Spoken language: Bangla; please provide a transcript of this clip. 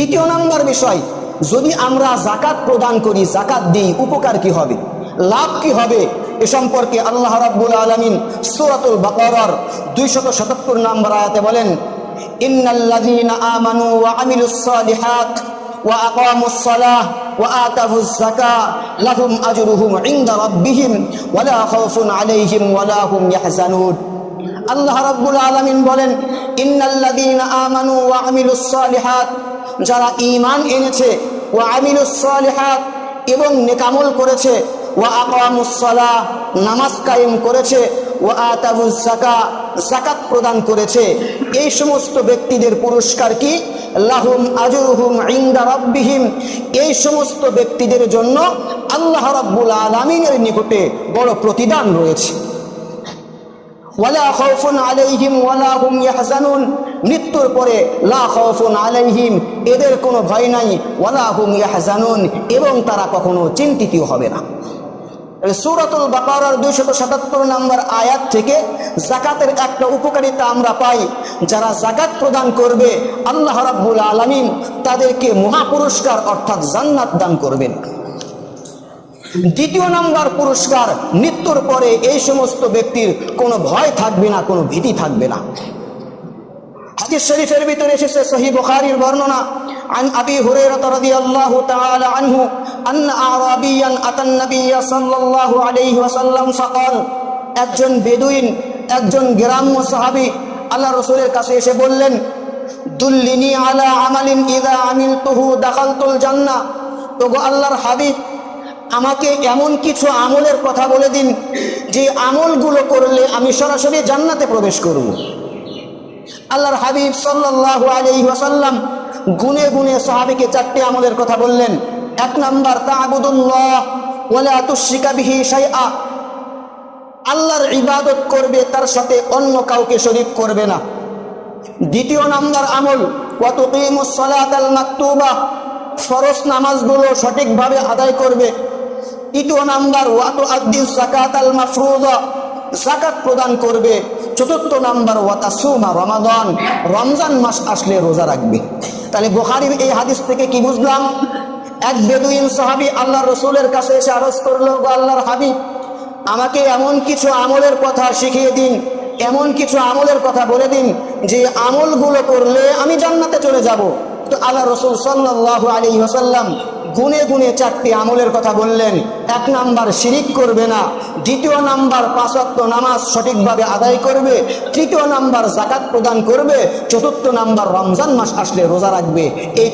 দ্বিতীয় নাম্বার বিষয়, যদি আমরা যাকাত প্রদান করি, যাকাত দিই, উপকার কি হবে, লাভ কি হবে, এ সম্পর্কে আল্লাহ রাব্বুল আলামিন সূরাতুল বাকারার 277 নম্বর আয়াতে বলেন, ইন্নাল্লাযীনা আমানু ওয়া আমিলুস সালিহাত ওয়া আকামুস সালাহ ওয়া আতাউজ যাকাত লাহুম আজরুহুম ইনদা রাব্বিহিম ওয়া লা খাউফুন আলাইহিম ওয়া লা হুম ইয়াহজানুন। আল্লাহ রাব্বুল আলামিন বলেন, ইন্নাল্লাযীনা আমানু ওয়া আমিলুস সালিহাত, যারা ঈমান এনেছে, ওয়া আমিলুস সালিহাত, এবং নেকামল করেছে, ওয়া আকামুস সালাহ, নামাজ কায়েম করেছে, ওয়া আতাউজ যাকাত, যাকাত প্রদান করেছে, এই সমস্ত ব্যক্তিদের পুরস্কার কি? লাহুম আজরুহুম ইনদা রাব্বিহিম, এই সমস্ত ব্যক্তিদের জন্য আল্লাহ রাব্বুল আলামিনের নিকটে বড় প্রতিদান রয়েছে। ওয়ালা খাউফুন আলাইহিম ওয়ালা হুম ইয়াহজানুন, মৃত্যুর পরে লা খাউফুন আলাইহিম, এদের কোনো ভয় নাই, ওয়ালা হুম ইয়াহজানুন, এবং তারা কখনো চিন্তিত হবে না। সূরাতুল বাকারার 277 নম্বর আয়াত থেকে যাকাতের একটা উপকারিতা আমরা পাই, যারা যাকাত প্রদান করবে আল্লাহ রাব্বুল আলামিন তাদেরকে মহা পুরস্কার অর্থাৎ জান্নাত দান করবেন। দ্বিতীয় নাম্বার পুরস্কার, মৃত্যুর পরে এই সমস্ত ব্যক্তির কোনো ভয় থাকবে না, কোনো ভীতি থাকবে না। হাদিস শরীফের ভিতরে এসেছে, সহিহ বুখারীর বর্ণনা, عن أبي هريرة رضي الله تعالى عنه أن أعرابيا أتى النبي صلى الله عليه وسلم فقال, একজন বেদুইন, একজন গ্রাম্য সাহাবী আল্লাহ রাসূলের কাছে এসে বললেন, দুল্লিনি আলা আমালিন ইযা আমিলতুহু দাখালতুল জান্নাহ, ওগো আল্লাহর হাবিব, আমাকে এমন কিছু আমলের কথা বলে দিন যে আমলগুলো করলে আমি সরাসরি জান্নাতে প্রবেশ করব। আল্লাহর হাবিব সাল্লাল্লাহু আলাইহি ওয়াসাল্লাম গুনে গুনে সাহাবীকে 4টি আমলের কথা বললেন। 1 নাম্বার, তা'বুদুল্লাহ ওয়া লা তুশরিকা বিহি শাইআ, আল্লাহর ইবাদত করবে, তার সাথে অন্য কাউকে শরীক করবে না। 2 নাম্বার আমল, ওয়া তুকিমুস সালাতাল মাকতুবা, ফরজ নামাজগুলো সঠিকভাবে আদায় করবে। 3 নাম্বার, ওয়া তুআদ্দিস যাকাতাল মাফরুযা, যাকাত প্রদান করবে। 4 নাম্বার, ওয়া তাসুমা রমাদান, রমজান মাস আসলে রোজা রাখবে। তাহলে বুখারীর এই হাদিস থেকে কি বুঝলাম? এক বেদুইন সাহাবী আল্লাহর রাসূলের কাছে এসে আরজ করলো, গো আল্লাহর হাবিব, আমাকে এমন কিছু আমলের কথা শিখিয়ে দিন, এমন কিছু আমলের কথা বলে দিন যে আমলগুলো করলে আমি জান্নাতে চলে যাব। তো আল্লাহ রাসূল সাল্লাল্লাহু আলাইহি ওয়াসাল্লাম গুনে গুনে 4টি আমলের কথা বললেন। 1 নাম্বার, শিরিক করবে না। 2 নাম্বার, 5 ওয়াক্ত নামাজ সঠিকভাবে আদায় করবে। 3 নাম্বার, যাকাত প্রদান করবে। 4 নাম্বার, রমজান মাস আসলে রোজা রাখবে। এই